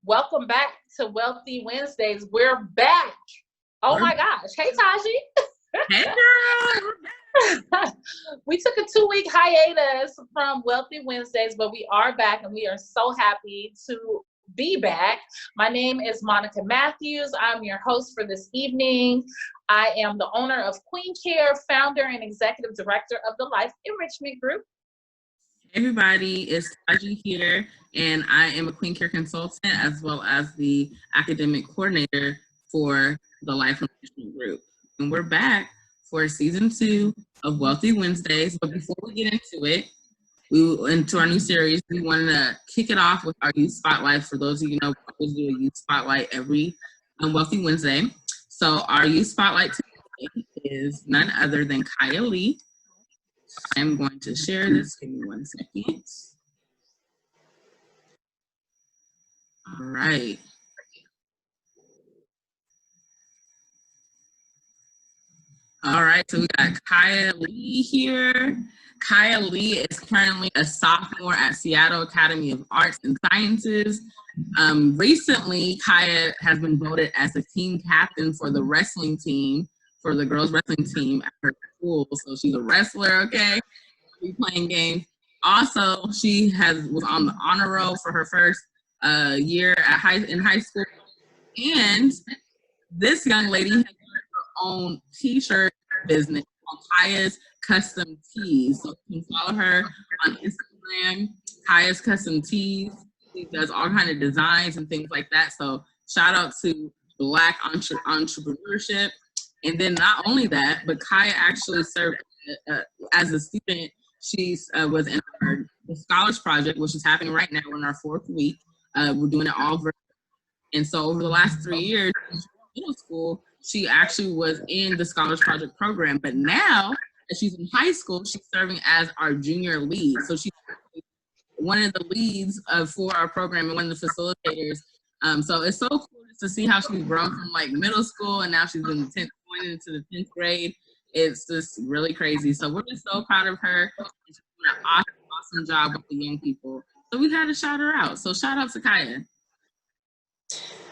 Welcome back to Wealthy Wednesdays. We're back. Oh my gosh. Hey, Taji. Hey, girl. We took a 2-week hiatus from Wealthy Wednesdays, but we are back and we are so happy to be back. My name is Monica Matthews. I'm your host for this evening. I am the owner of QueenCare, founder and executive director of the Life Enrichment Group. Hey everybody, it's Taji here, and I am a QueenCare consultant as well as the academic coordinator for the Life Enrichment Group. And we're back for season 2 of Wealthy Wednesdays. But before we get into it, into our new series, we wanted to kick it off with our youth spotlight. For those of you who know, we always do a youth spotlight every Wealthy Wednesday. So our youth spotlight today is none other than Kaya Lee. I'm going to share this. Give me 1 second. All right. All right, so we got Kaya Lee here. Kaya Lee is currently a sophomore at Seattle Academy of Arts and Sciences. Recently, Kaya has been voted as a team captain for the wrestling team, for the girls wrestling team at her school. So she's a wrestler, okay? She's playing games. Also, she was on the honor roll for her first year in high school. And this young lady has her own t-shirt business called Kaya's Custom Tees. So you can follow her on Instagram, Kaya's Custom Tees. She does all kinds of designs and things like that. So shout out to Black entrepreneurship. And then not only that, but Kaya actually served as a student. She was in the Scholars Project, which is happening right now in our 4th week. We're doing it all virtual. And so over the last 3 years, in middle school, she actually was in the Scholars Project program. But now, as she's in high school, she's serving as our junior lead. So she's one of the leads for our program and one of the facilitators. So it's so cool to see how she's grown from like middle school, and now she's in the 10th, going into the 10th grade. It's just really crazy. So we're just so proud of her. She's doing an awesome job with the young people. So we had to shout her out. So shout out to Kaya.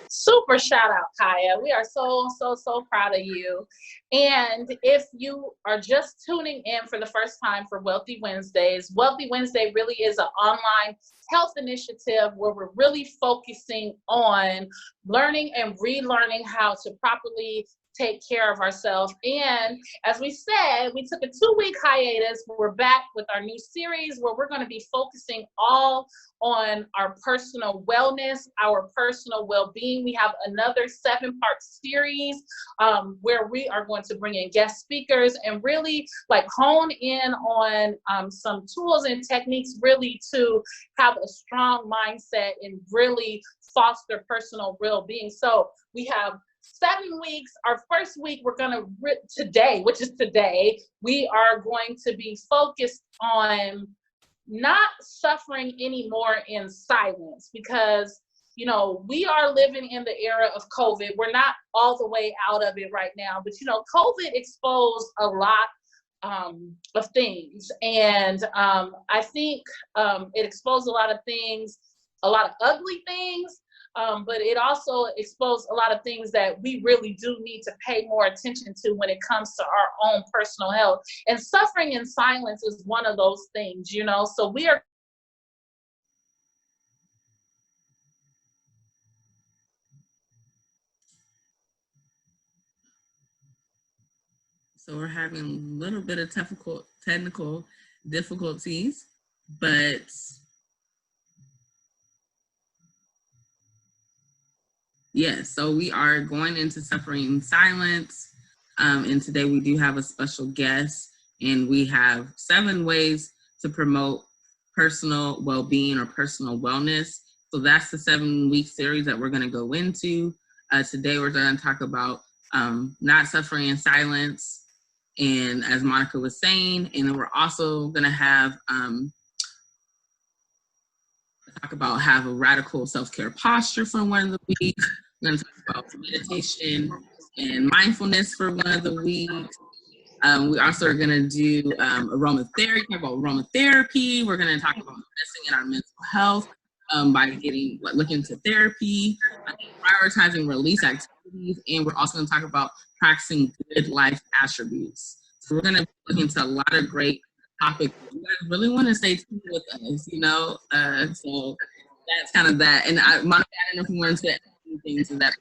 Super shout out, Kaya. We are so proud of you. And if you are just tuning in for the first time for Wealthy Wednesdays, Wealthy Wednesday really is an online health initiative where we're really focusing on learning and relearning how to properly take care of ourselves. And as we said, we took a 2-week hiatus. We're back with our new series where we're going to be focusing all on our personal wellness, our personal well-being. We have another 7-part series where we are going to bring in guest speakers and really like hone in on some tools and techniques really to have a strong mindset and really foster personal well-being. So we have 7 weeks. Our first week, we're going to, today, we are going to be focused on not suffering anymore in silence because, you know, we are living in the era of COVID. We're not all the way out of it right now, but, you know, COVID exposed a lot of things. And I think it exposed a lot of things, a lot of ugly things. But it also exposed a lot of things that we really do need to pay more attention to when it comes to our own personal health. And suffering in silence is one of those things, you know. So we are. So we're having a little bit of technical difficulties, but yes, so we are going into suffering in silence. And today we do have a special guest, and we have 7 ways to promote personal well-being or personal wellness. So that's the 7-week series that we're going to go into. Today we're going to talk about not suffering in silence, and as Monica was saying, and then we're also going to have have a radical self-care posture for one of the weeks. We're going to talk about meditation and mindfulness for one of the weeks. We also are going to do aromatherapy. We're going to talk about investing in our mental health by looking into therapy, prioritizing release activities, and we're also going to talk about practicing good life attributes. So we're going to look into a lot of great topics. You guys really want to stay tuned with us, you know? So that's kind of that. And Monica, I don't know if you wanted to add anything to that.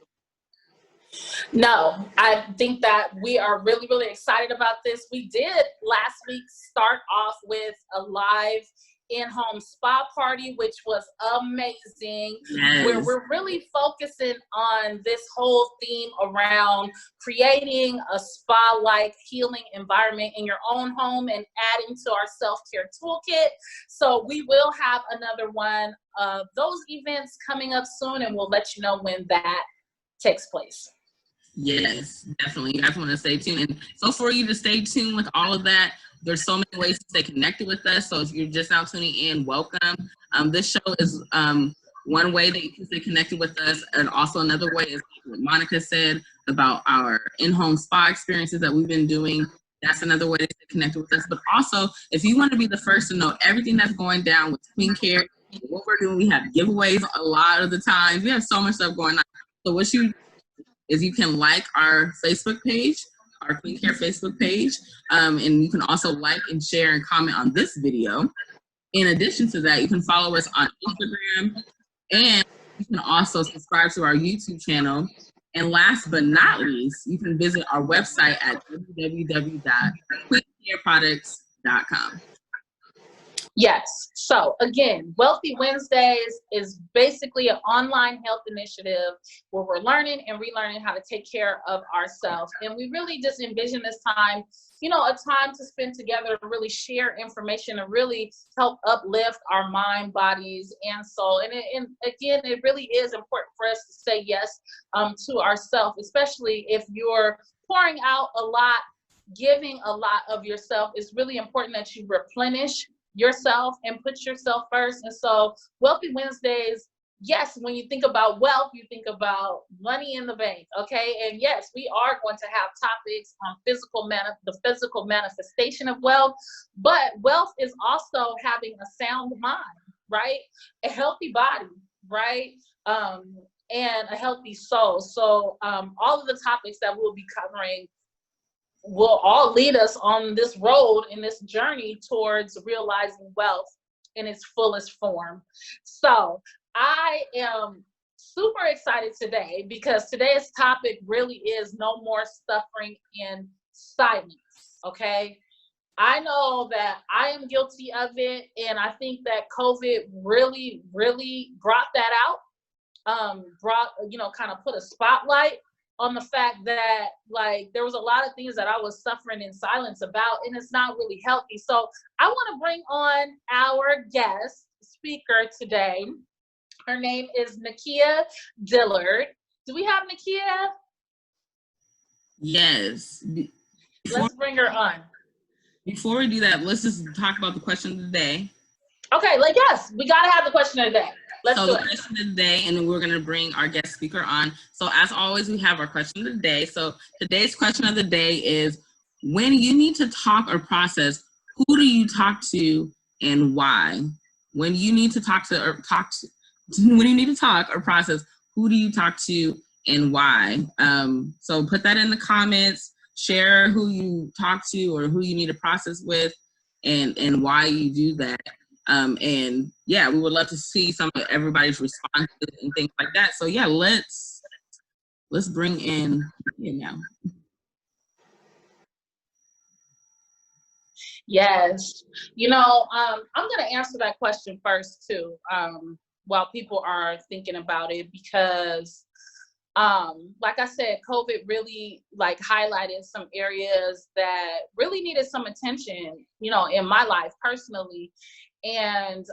No, I think that we are really, really excited about this. We did last week start off with a live in-home spa party, which was amazing. Yes. Where we're really focusing on this whole theme around creating a spa-like healing environment in your own home and adding to our self-care toolkit. So we will have another one of those events coming up soon, and we'll let you know when that takes place. Yes, definitely. You guys want to stay tuned. And so for you to stay tuned with all of that, there's so many ways to stay connected with us. So if you're just now tuning in, welcome. This show is one way that you can stay connected with us. And also another way is what Monica said about our in-home spa experiences that we've been doing. That's another way to stay connected with us. But also, if you want to be the first to know everything that's going down with QueenCare, what we're doing, we have giveaways a lot of the times. We have so much stuff going on. So what you can like our Facebook page, our QueenCare Facebook page, and you can also like and share and comment on this video. In addition to that, you can follow us on Instagram, and you can also subscribe to our YouTube channel. And last but not least, you can visit our website at www.queencareproducts.com. Yes. So again, Wealthy Wednesdays is basically an online health initiative where we're learning and relearning how to take care of ourselves. And we really just envision this time, you know, a time to spend together to really share information and really help uplift our mind, bodies, and soul. And again, it really is important for us to say yes to ourselves, especially if you're pouring out a lot, giving a lot of yourself. It's really important that you replenish yourself and put yourself first. And so Wealthy Wednesdays, yes, when you think about wealth, you think about money in the bank, okay? And yes, we are going to have topics on the physical manifestation of wealth, but wealth is also having a sound mind, right? A healthy body, right? And a healthy soul. So all of the topics that we'll be covering will all lead us on this road in this journey towards realizing wealth in its fullest form. So I am super excited today because today's topic really is no more suffering in silence, okay? I know that I am guilty of it, and I think that COVID really, really brought that out, kind of put a spotlight on the fact that, like, there was a lot of things that I was suffering in silence about, and it's not really healthy. So I want to bring on our guest speaker today. Her name is Nakia Dillard. Do we have Nakia? Yes. Let's bring her on. Before we do that, let's just talk about the question of the day. Okay, yes, we got to have the question of the day. Let's do it. So the question of the day, and then we're going to bring our guest speaker on. So as always, we have our question of the day. So today's question of the day is, when you need to talk or process, who do you talk to and why? When you need to when you need to talk or process, who do you talk to and why? So put that in the comments, share who you talk to or who you need to process with, and why you do that. And yeah, we would love to see some of everybody's responses and things like that. So yeah, let's bring in now. Yes. I'm going to answer that question first too, while people are thinking about it, because like I said, COVID really highlighted some areas that really needed some attention, in my life personally. And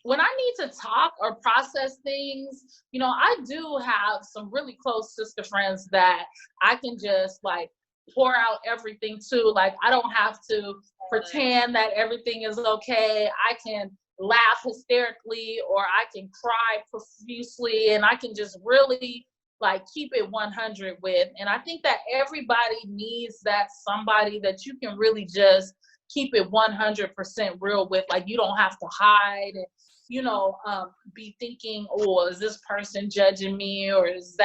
when I need to talk or process things, I do have some really close sister friends that I can just pour out everything to. I don't have to pretend that everything is okay. I can laugh hysterically, or I can cry profusely, and I can just really keep it 100 with. And I think that everybody needs that somebody that you can really just keep it 100% real with. You don't have to hide. And, be thinking, oh, is this person judging me, or was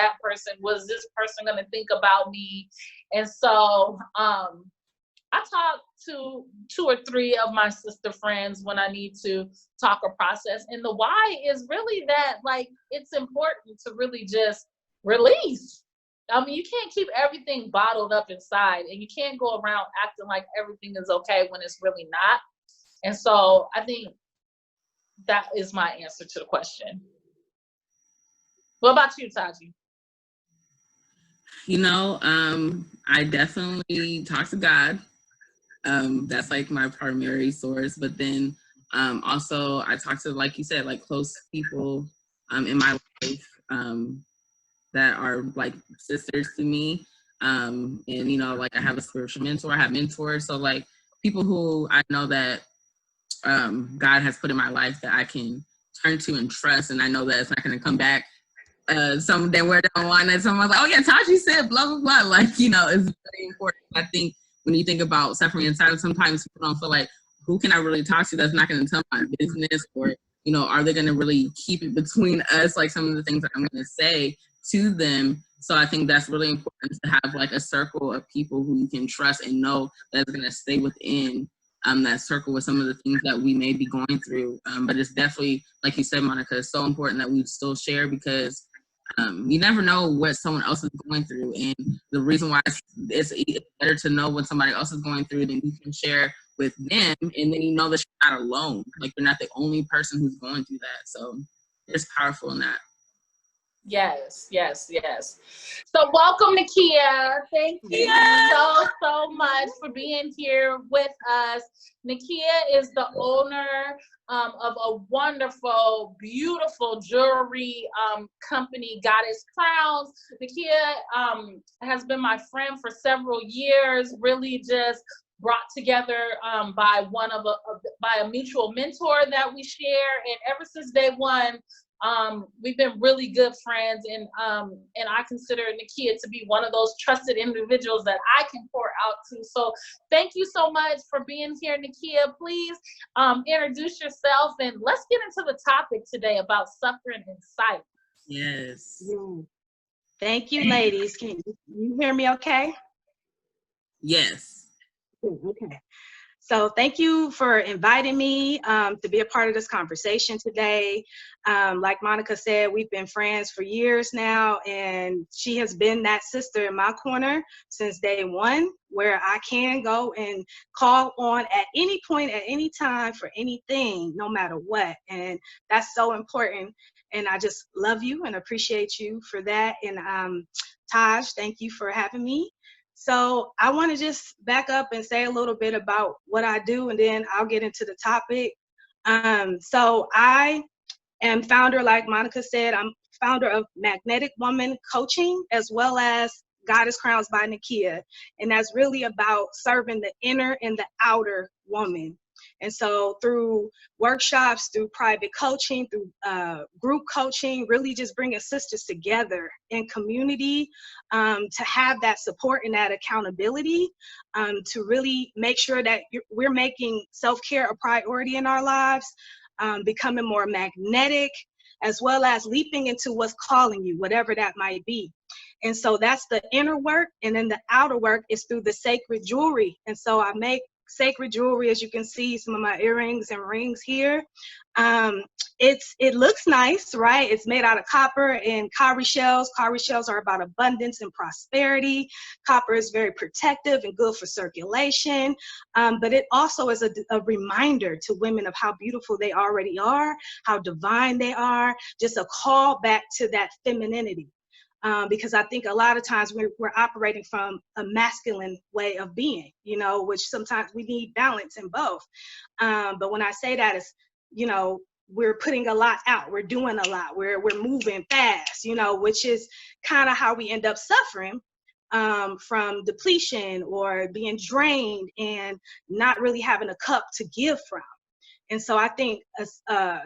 this person going to think about me? And so I talk to 2 or 3 of my sister friends when I need to talk or process. And the why is really that, like, it's important to really just release. I mean, you can't keep everything bottled up inside, and you can't go around acting like everything is okay when it's really not. And so I think that is my answer to the question. What about you, Taji? I definitely talk to God. That's like my primary source. But then also I talk to, like you said, like close people in my life that are like sisters to me. And, like I have a spiritual mentor, I have mentors. So like people who I know that God has put in my life that I can turn to and trust. And I know that it's not going to come back someday where down the line that someone's like, oh yeah, Taji said blah, blah, blah. Like, it's very important. I think when you think about suffering in silence, sometimes people don't feel like, who can I really talk to that's not going to tell my business? Or, are they going to really keep it between us? Like some of the things that I'm going to say to them. So I think that's really important to have like a circle of people who you can trust and know that's going to stay within that circle with some of the things that we may be going through. But it's definitely, like you said, Monica, it's so important that we still share, because you never know what someone else is going through. And the reason why it's better to know what somebody else is going through, than you can share with them. And then you know that you're not alone. Like you're not the only person who's going through that. So it's powerful in that. Yes. So welcome, Nakia. Thank you so much for being here with us. Nakia is the owner of a wonderful, beautiful jewelry company, Goddess Crowns. Nakia has been my friend for several years, really just brought together by a mutual mentor that we share. And ever since day one, we've been really good friends, and I consider Nakia to be one of those trusted individuals that I can pour out to. So thank you so much for being here, Nakia. Please introduce yourself, and let's get into the topic today about suffering in silence. Yes. Thank you, ladies. Can you hear me okay? Yes. Okay. So thank you for inviting me to be a part of this conversation today. Like Monica said, we've been friends for years now, and she has been that sister in my corner since day one, where I can go and call on at any point, at any time, for anything, no matter what. And that's so important. And I just love you and appreciate you for that. And Taj, thank you for having me. So I want to just back up and say a little bit about what I do, and then I'll get into the topic. So I am founder, like Monica said, I'm founder of Magnetic Woman Coaching, as well as Goddess Crowns by Nakia. And that's really about serving the inner and the outer woman. And so through workshops, through private coaching, through group coaching, really just bringing sisters together in community to have that support and that accountability, to really make sure that we're making self-care a priority in our lives, becoming more magnetic, as well as leaping into what's calling you, whatever that might be. And so that's the inner work. And then the outer work is through the sacred jewelry. And so I make sacred jewelry, as you can see, some of my earrings and rings here. It looks nice, right? It's made out of copper and cowrie shells. Cowrie shells are about abundance and prosperity. Copper is very protective and good for circulation. But it also is a reminder to women of how beautiful they already are, how divine they are, just a call back to that femininity. Because I think a lot of times we're operating from a masculine way of being, which sometimes we need balance in both. But when I say that, it's, we're putting a lot out, we're doing a lot, we're moving fast, which is kind of how we end up suffering from depletion or being drained and not really having a cup to give from. And so I think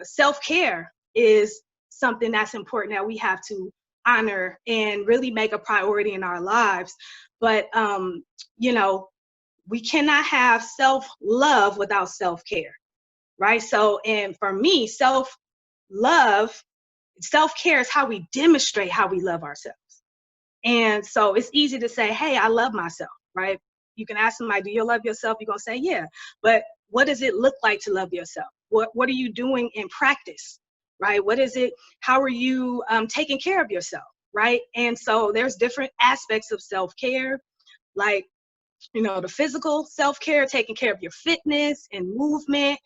self-care is something that's important that we have to honor and really make a priority in our lives. But, we cannot have self-love without self-care, right? So, and for me, love, self-care is how we demonstrate how we love ourselves. And so it's easy to say, hey, I love myself, right? You can ask somebody, do you love yourself? You're going to say, yeah. But what does it look like to love yourself? What are you doing in practice, right? What is it? How are you taking care of yourself, right? And so there's different aspects of self-care, like, you know, the physical self-care, taking care of your fitness and movement.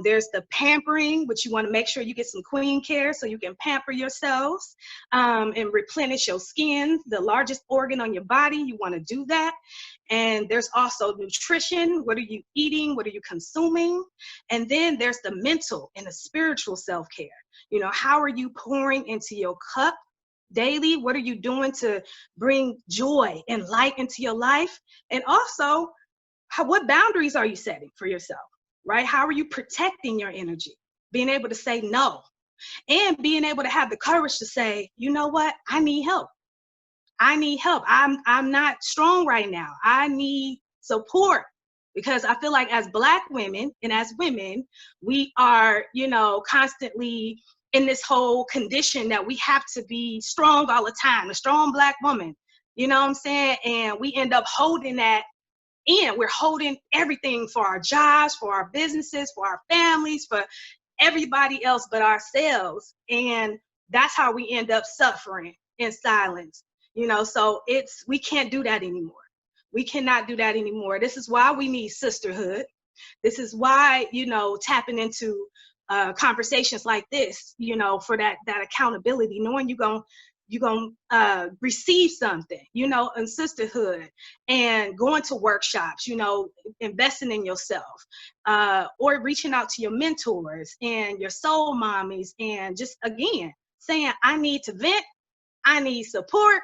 There's the pampering, which you want to make sure you get some QueenCare so you can pamper yourselves and replenish your skin, the largest organ on your body. You want to do that. And there's also nutrition. What are you eating? What are you consuming? And then there's the mental and the spiritual self-care. You know, how are you pouring into your cup daily? What are you doing to bring joy and light into your life? And also, what boundaries are you setting for yourself, right? How are you protecting your energy? Being able to say no, and being able to have the courage to say, you know what? I need help. I need help. I'm not strong right now. I need support. Because I feel like as Black women and as women, we are, you know, constantly in this whole condition that we have to be strong all the time, a strong Black woman, you know what I'm saying? And we end up holding that in. We're holding everything for our jobs, for our businesses, for our families, for everybody else but ourselves. And that's how we end up suffering in silence, you know? So we can't do that anymore. We cannot do that anymore. This is why we need sisterhood. This is why, you know, tapping into conversations like this, you know, for that accountability, knowing you're gonna receive something, you know, in sisterhood, and going to workshops, you know, investing in yourself, or reaching out to your mentors and your soul mommies, and just, again, saying, I need to vent, I need support,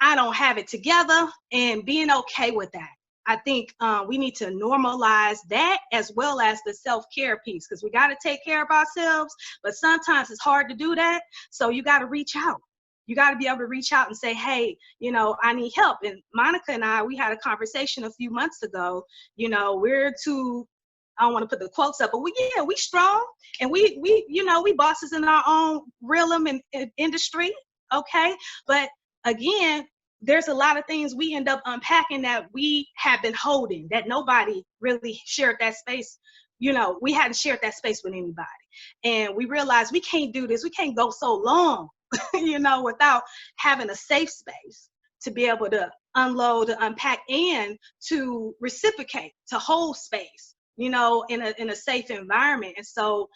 I don't have it together, and being okay with that. I think we need to normalize that, as well as the self-care piece, because we got to take care of ourselves, but sometimes it's hard to do that. So you got to reach out. You got to be able to reach out and say, hey, you know, I need help. And Monica and I, we had a conversation a few months ago. You know, we're two, I don't want to put the quotes up, but we strong, and we you know, we bosses in our own realm and industry, okay? But again, there's a lot of things we end up unpacking that we have been holding, that nobody really shared that space. You know, we hadn't shared that space with anybody. And we realized we can't do this. We can't go so long, you know, without having a safe space to be able to unload, to unpack, and to reciprocate, to hold space, you know, in a safe environment. And so,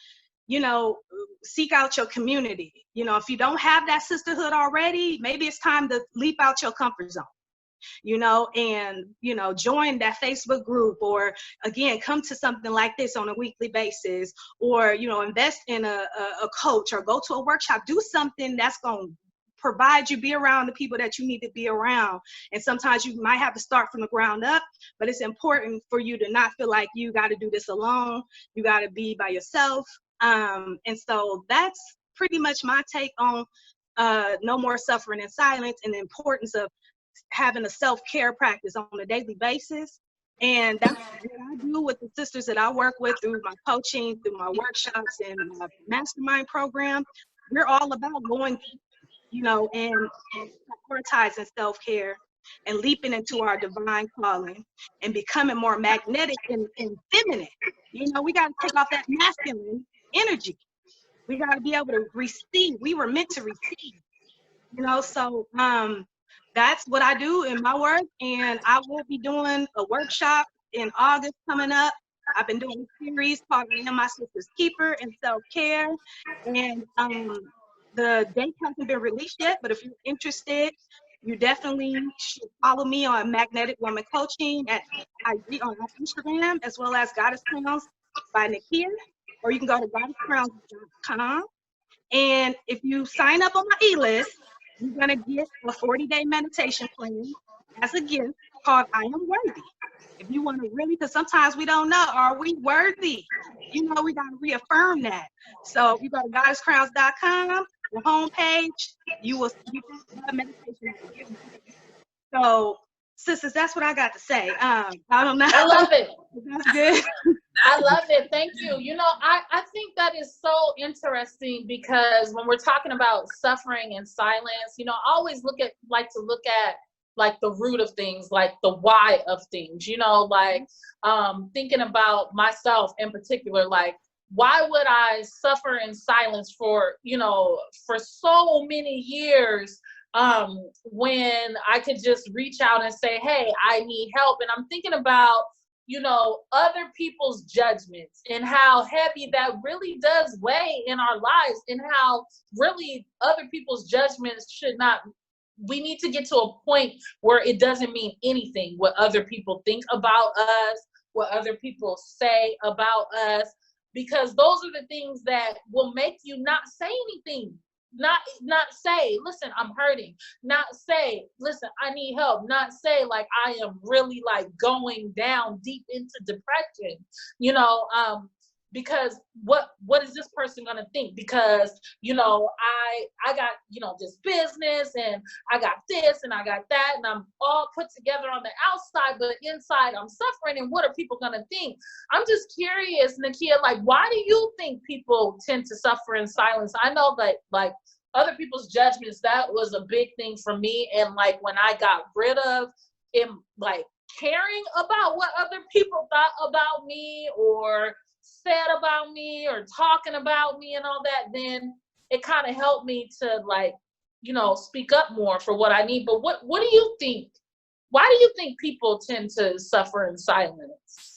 you know, seek out your community. You know, if you don't have that sisterhood already, maybe it's time to leap out your comfort zone, you know, and, you know, join that Facebook group, or again, come to something like this on a weekly basis, or, you know, invest in a coach, or go to a workshop, do something that's going to provide you, be around the people that you need to be around. And sometimes you might have to start from the ground up, but it's important for you to not feel like you got to do this alone. You got to be by yourself. And so that's pretty much my take on no more suffering in silence, and the importance of having a self-care practice on a daily basis. And that's what I do with the sisters that I work with through my coaching, through my workshops, and my mastermind program. We're all about going, you know, and prioritizing self-care and leaping into our divine calling and becoming more magnetic and feminine. You know, we got to take off that masculine energy. We got to be able to receive. We were meant to receive, you know. So that's what I do in my work, and I will be doing a workshop in August coming up. I've been doing a series called I Am My Sister's Keeper and Self-Care, and the date hasn't been released yet, but if you're interested, you definitely should follow me on Magnetic Woman Coaching at IG on Instagram, as well as Goddess Crowns by Nakia, or you can go to goddesscrowns.com. And if you sign up on my e-list, you're gonna get a 40-day meditation plan as a gift called I Am Worthy. If you want to really, because sometimes we don't know, are we worthy? You know, we got to reaffirm that. So if you go to goddesscrowns.com, the homepage, you will see the meditation. So, sisters, that's what I got to say. I don't know. I love it. That's good. I love it. Thank you. You know, I think that is so interesting because when we're talking about suffering and silence, you know, I always like to look at like the root of things, like the why of things, you know, like thinking about myself in particular, like why would I suffer in silence for, you know, for so many years when I could just reach out and say, hey, I need help. And I'm thinking about, you know, other people's judgments and how heavy that really does weigh in our lives, and how really other people's judgments should not, we need to get to a point where it doesn't mean anything what other people think about us, what other people say about us, because those are the things that will make you not say anything. Not say, listen, I'm hurting. Not say, listen, I need help. Not say, like, I am really like going down deep into depression, you know, because what is this person gonna think? Because, you know, I got, you know, this business and I got this and I got that, and I'm all put together on the outside, but inside I'm suffering, and what are people gonna think? I'm just curious, Nakia, like, why do you think people tend to suffer in silence? I know that, like, other people's judgments, that was a big thing for me, and like when I got rid of it, like caring about what other people thought about me or said about me or talking about me and all that, then it kind of helped me to, like, you know, speak up more for what I need. But what do you think? Why do you think people tend to suffer in silence?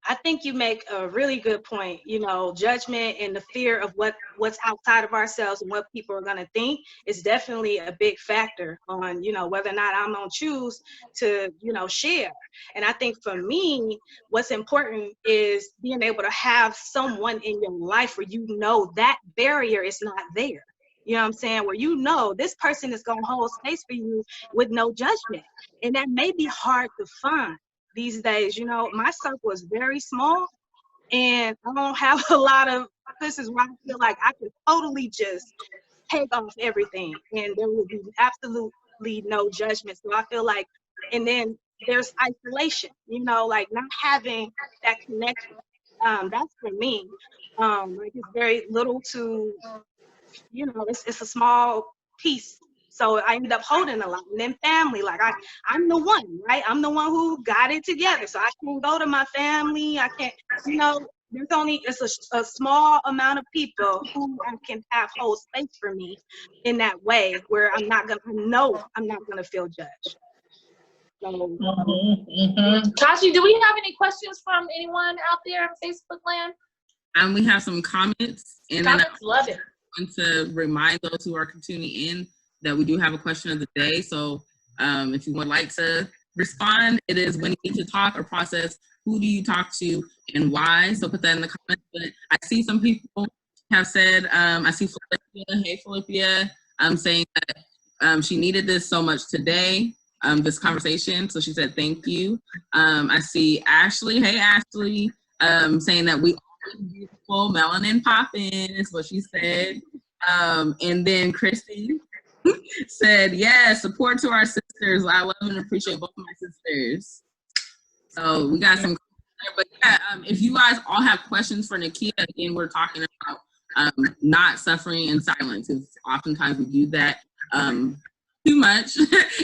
I think you make a really good point. You know, judgment and the fear of what's outside of ourselves and what people are going to think is definitely a big factor on, you know, whether or not I'm going to choose to, you know, share. And I think for me, what's important is being able to have someone in your life where you know that barrier is not there. You know what I'm saying? Where you know this person is going to hold space for you with no judgment. And that may be hard to find these days. You know, my circle is very small and I don't have a lot of, this is where I feel like I could totally just take off everything and there would be absolutely no judgment. So I feel like, and then there's isolation, you know, like not having that connection. That's for me. Like it's very little to, you know, it's a small piece. So I ended up holding a lot. And then family, like I'm the one, right? I'm the one who got it together. So I can't go to my family. I can't, you know, it's a small amount of people who can have hold space for me in that way where I'm not gonna feel judged. So, Kashi, do we have any questions from anyone out there in Facebook land? We have some comments, and comments, love it. I want to remind those who are tuning in that we do have a question of the day. So if you would like to respond, it is when you need to talk or process, who do you talk to and why? So put that in the comments. But I see some people have said, I see Philippia, hey Philippia, saying that she needed this so much today, this conversation. So she said, thank you. I see Ashley, hey Ashley, saying that we all look beautiful, melanin popping is what she said. And then Christy said, yeah, support to our sisters. I love and appreciate both of my sisters. So we got some, but yeah, if you guys all have questions for Nakia, again, we're talking about not suffering in silence, because oftentimes we do that too much.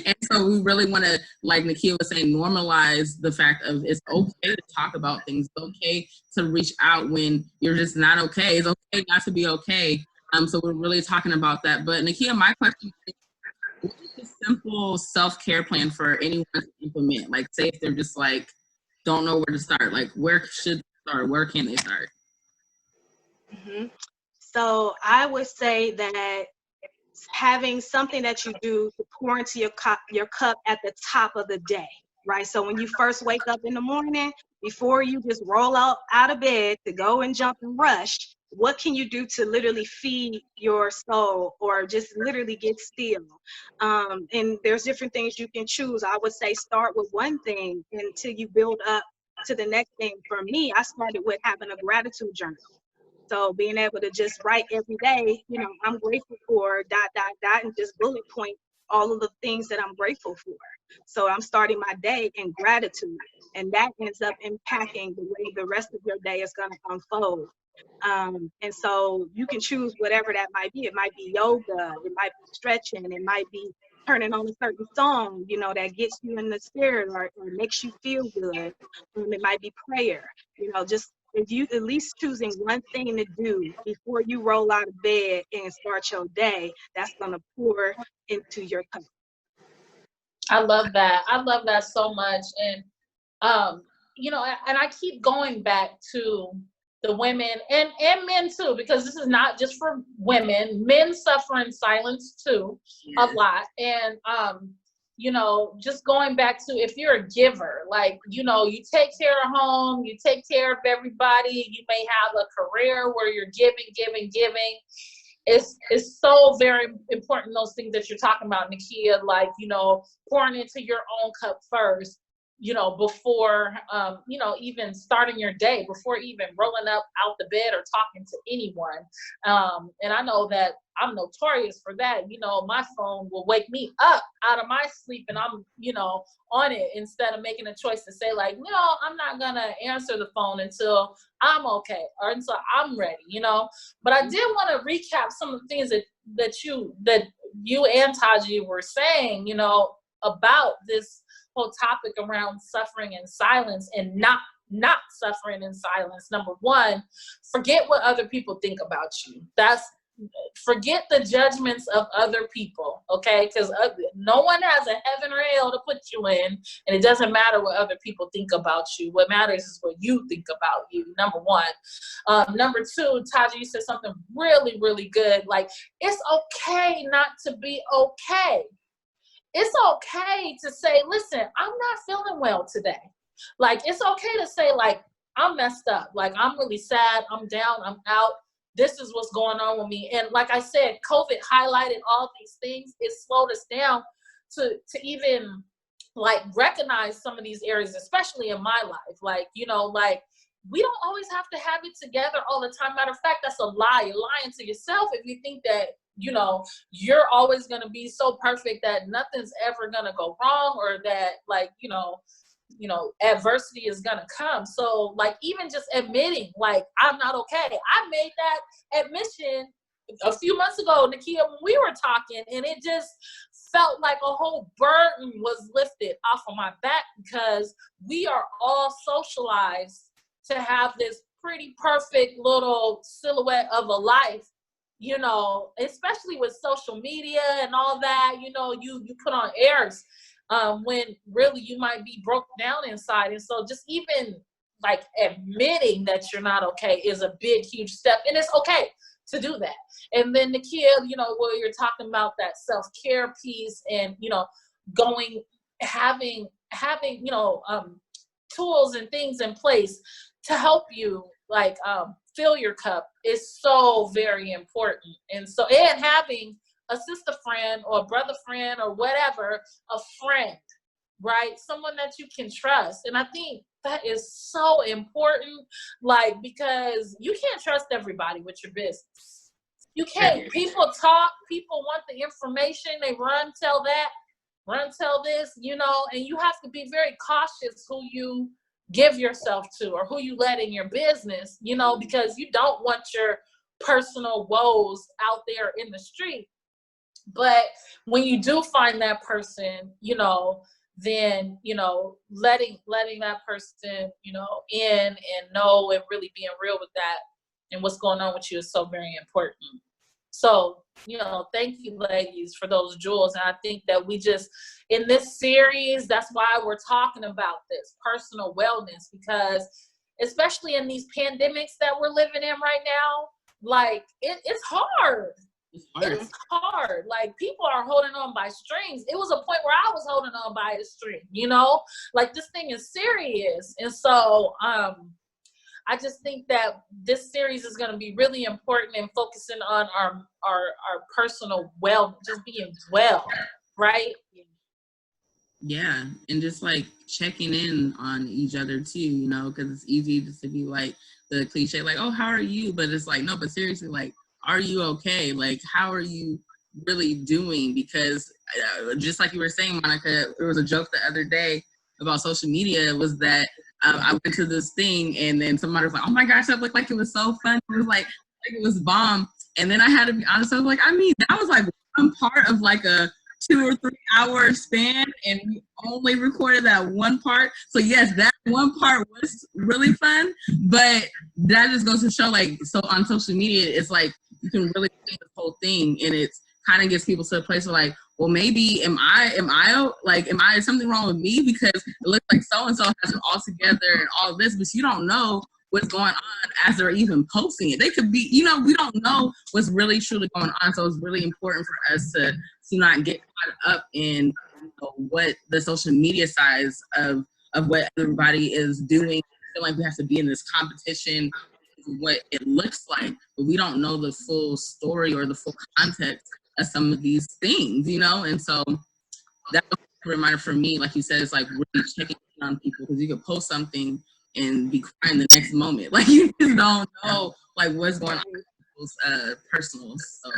And so we really want to, like Nakia was saying, normalize the fact of it's okay to talk about things. It's okay to reach out when you're just not okay. It's okay not to be okay. So we're really talking about that. But Nakia, my question is, what is a simple self-care plan for anyone to implement? Like, say if they're just like, don't know where to start, like where should they start? Where can they start? So I would say that having something that you do to pour into your cup at the top of the day, right? So when you first wake up in the morning, before you just roll out of bed to go and jump and rush, what can you do to literally feed your soul or just literally get still? And there's different things you can choose. I would say start with one thing until you build up to the next thing. For me, I started with having a gratitude journal. So being able to just write every day, you know, I'm grateful for ... and just bullet point all of the things that I'm grateful for. So I'm starting my day in gratitude, and that ends up impacting the way the rest of your day is going to unfold. And so you can choose whatever that might be. It might be yoga, it might be stretching, it might be turning on a certain song, you know, that gets you in the spirit, or makes you feel good. It might be prayer, you know, just if you at least choosing one thing to do before you roll out of bed and start your day, that's going to pour into your cup. I love that. I love that so much. And, you know, and I keep going back to the women and men too, because this is not just for women. Men suffer in silence too, a lot. And, you know, just going back to, if you're a giver, like, you know, you take care of home, you take care of everybody, you may have a career where you're giving. It's so very important, those things that you're talking about, Nakia, like, you know, pouring into your own cup first, you know, before, you know, even starting your day, before even rolling up out the bed or talking to anyone. And I know that I'm notorious for that. You know, my phone will wake me up out of my sleep, and I'm, you know, on it, instead of making a choice to say, like, no, I'm not gonna answer the phone until I'm okay, or until I'm ready, you know. But I did want to recap some of the things that you and Taji were saying, you know, about this whole topic around suffering in silence and not suffering in silence. Number one, forget what other people think about you. Forget the judgments of other people, okay? Because no one has a heaven or hell to put you in, and it doesn't matter what other people think about you. What matters is what you think about you, number one. Number two, Taji, you said something really, really good. Like, it's okay not to be okay. It's okay to say, listen, I'm not feeling well today. Like, it's okay to say, like, I'm messed up. Like, I'm really sad. I'm down. I'm out. This is what's going on with me. And like I said, COVID highlighted all these things. It slowed us down to even, like, recognize some of these areas, especially in my life. Like, you know, like, we don't always have to have it together all the time. Matter of fact, that's a lie. You're lying to yourself if you think that, you know, you're always going to be so perfect that nothing's ever going to go wrong, or that, like, you know, adversity is going to come. So, like, even just admitting, like, I'm not okay. I made that admission a few months ago, Nakia, when we were talking, and it just felt like a whole burden was lifted off of my back, because we are all socialized to have this pretty perfect little silhouette of a life, you know, especially with social media and all that. You know, you put on airs when really you might be broke down inside. And so just even, like, admitting that you're not okay is a big, huge step, and it's okay to do that. And then, Nakia, you know, where you're talking about that self-care piece, and, you know, having, you know, tools and things in place to help you, like, fill your cup is so very important. And so, and having a sister friend or a brother friend or whatever, a friend, right? Someone that you can trust. And I think that is so important, like, because you can't trust everybody with your business. You can't. People talk, people want the information, they run, tell that, run, tell this, you know, and you have to be very cautious who you give yourself to or who you let in your business, you know, because you don't want your personal woes out there in the street. But when you do find that person, you know, then, you know, letting that person, you know, in and know, and really being real with that and what's going on with you is so very important. So, you know, thank you, ladies, for those jewels. And I think that we just, in this series, that's why we're talking about this personal wellness, because especially in these pandemics that we're living in right now, like, it's hard. It's hard. Like, people are holding on by strings. It was a point where I was holding on by a string, you know, like, this thing is serious. And so, I just think that this series is going to be really important in focusing on our personal well, just being well, right? Yeah, and just, like, checking in on each other too, you know, because it's easy just to be like the cliche, like, oh, how are you? But it's like, no, but seriously, like, are you okay? Like, how are you really doing, because just like you were saying, Monica, there was a joke the other day about social media, was that I went to this thing and then somebody was like, oh my gosh, that looked like it was so fun. It was like it was bomb. And then I had to be honest, I was like, I mean, that was like one part of like a 2 or 3 hour span, and we only recorded that one part. So yes, that one part was really fun, but that just goes to show, like, so on social media, it's like you can really see the whole thing, and it's kind of gets people to a place where like, well, maybe am I something wrong with me, because it looks like so and so has it all together and all this, but you don't know what's going on as they're even posting it. They could be, we don't know what's really truly going on. So it's really important for us to not get caught up in what the social media size of what everybody is doing. I feel like we have to be in this competition of what it looks like, but we don't know the full story or the full context of some of these things, and so that was a reminder for me, like you said, it's like really checking in on people, because you could post something and be crying the next moment. Like, you just don't know like what's going on with people's personals. So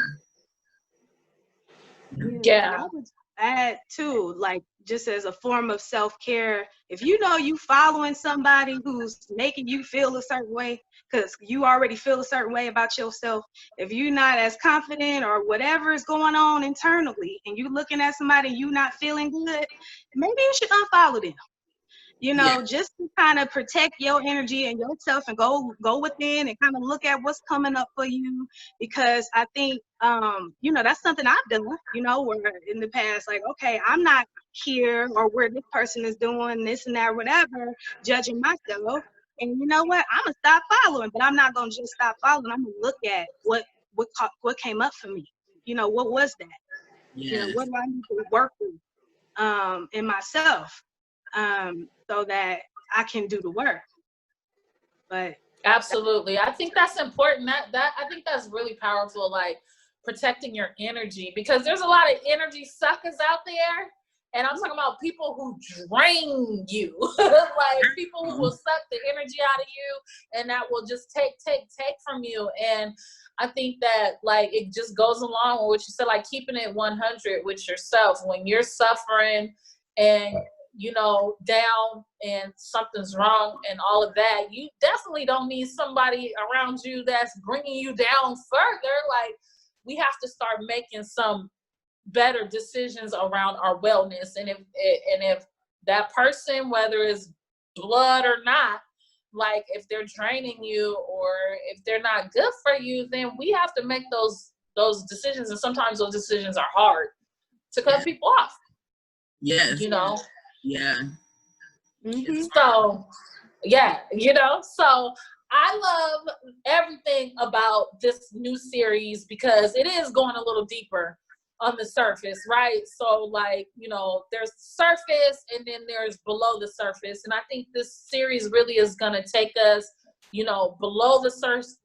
Yeah. I would add too, like, just as a form of self-care, if you know you following somebody who's making you feel a certain way, because you already feel a certain way about yourself, if you're not as confident or whatever is going on internally, and you're looking at somebody you not feeling good, maybe you should unfollow them. Just to kind of protect your energy and yourself, and go within and kind of look at what's coming up for you. Because I think, that's something I've done, where in the past, like, okay, I'm not here or where this person is doing this and that, whatever, judging myself. And you know what? I'm going to stop following, but I'm not going to just stop following. I'm going to look at what came up for me. What was that? yes. What do I need to work with in myself? So that I can do the work. But absolutely, I think that's important. That I think that's really powerful, like protecting your energy, because there's a lot of energy suckers out there, and I'm talking about people who drain you, like people who will suck the energy out of you, and that will just take from you. And I think that, like, it just goes along with what you said, like keeping it 100 with yourself when you're suffering and down and something's wrong and all of that. You definitely don't need somebody around you that's bringing you down further. Like, we have to start making some better decisions around our wellness. And if that person, whether it's blood or not, like if they're draining you or if they're not good for you, then we have to make those decisions. And sometimes those decisions are hard to cut people off. Yes. Yeah. Mm-hmm. So, yeah, so I love everything about this new series, because it is going a little deeper on the surface, right? So, like, there's the surface and then there's below the surface. And I think this series really is going to take us, below the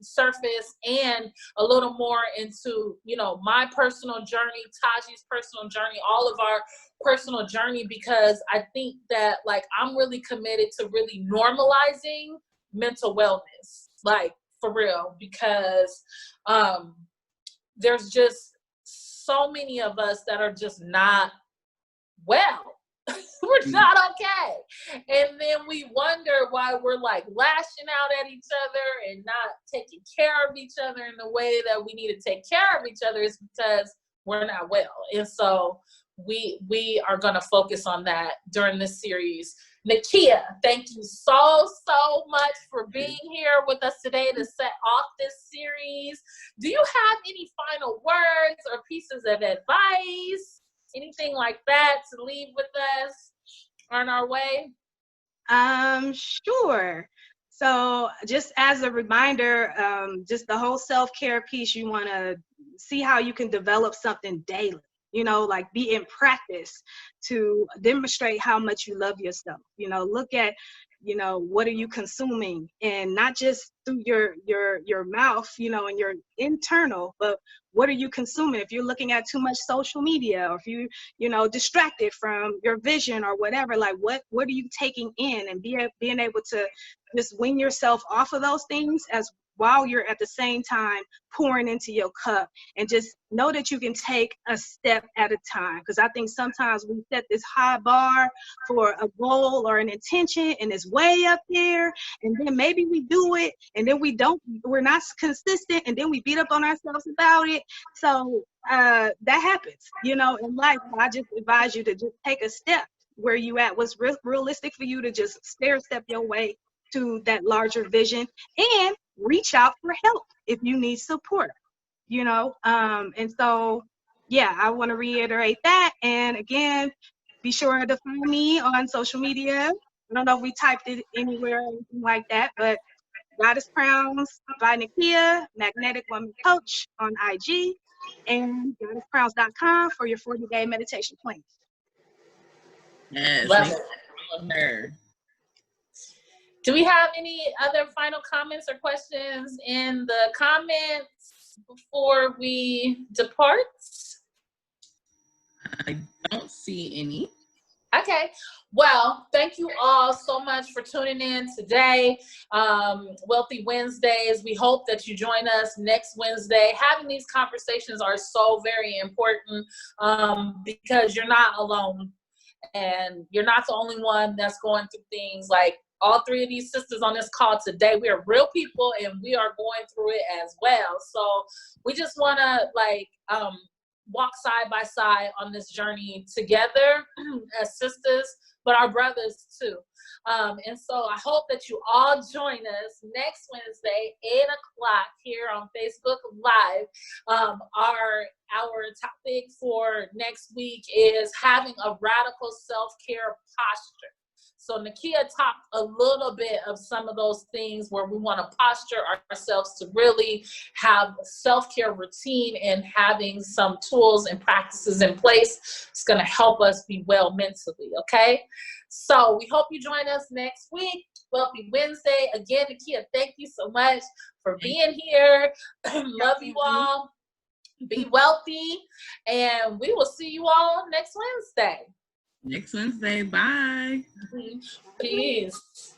surface and a little more into, my personal journey, Taji's personal journey, all of our personal journey, because I think that, like, I'm really committed to really normalizing mental wellness, like, for real, because there's just so many of us that are just not well. We're not okay. And then we wonder why we're like lashing out at each other and not taking care of each other in the way that we need to take care of each other, is because we're not well. And so we are going to focus on that during this series. Nakia, thank you so much for being here with us today to set off this series. Do you have any final words or pieces of advice, anything like that to leave with us on our way? Sure. So just as a reminder, just the whole self-care piece, you want to see how you can develop something daily, like be in practice to demonstrate how much you love yourself. Look at, what are you consuming, and not just through your mouth, and your internal, but what are you consuming? If you're looking at too much social media, or if you, distracted from your vision or whatever, like what are you taking in, and being able to just wean yourself off of those things, as while you're at the same time pouring into your cup, and just know that you can take a step at a time. Because I think sometimes we set this high bar for a goal or an intention and it's way up there, and then maybe we do it and then we're not consistent, and then we beat up on ourselves about it. So that happens, you know, in life. I just advise you to just take a step where you at, what's realistic for you, to just stair step your way to that larger vision, and reach out for help if you need support, you know. And so, yeah, I want to reiterate that. And again, be sure to find me on social media. I don't know if we typed it anywhere or anything like that, but Goddess Crowns by Nakia, Magnetic Woman Coach on IG, and goddesscrowns.com for your 40-day meditation plan. Yes, Love thank it. you for her. Do we have any other final comments or questions in the comments before we depart? I don't see any. Okay. Well, thank you all so much for tuning in today. Wealthy Wednesdays. We hope that you join us next Wednesday. Having these conversations are so very important because you're not alone, and you're not the only one that's going through things. Like, all three of these sisters on this call today, we are real people and we are going through it as well. So we just want to walk side by side on this journey together as sisters, but our brothers too. And so I hope that you all join us next Wednesday, 8 o'clock here on Facebook Live. Our topic for next week is having a radical self-care posture. So Nakia talked a little bit of some of those things where we want to posture ourselves to really have a self-care routine and having some tools and practices in place. It's going to help us be well mentally, okay? So we hope you join us next week. Wealthy Wednesday. Again, Nakia, thank you so much for being here. Love you all. Be wealthy. And we will see you all next Wednesday. Next Wednesday. Bye. Peace.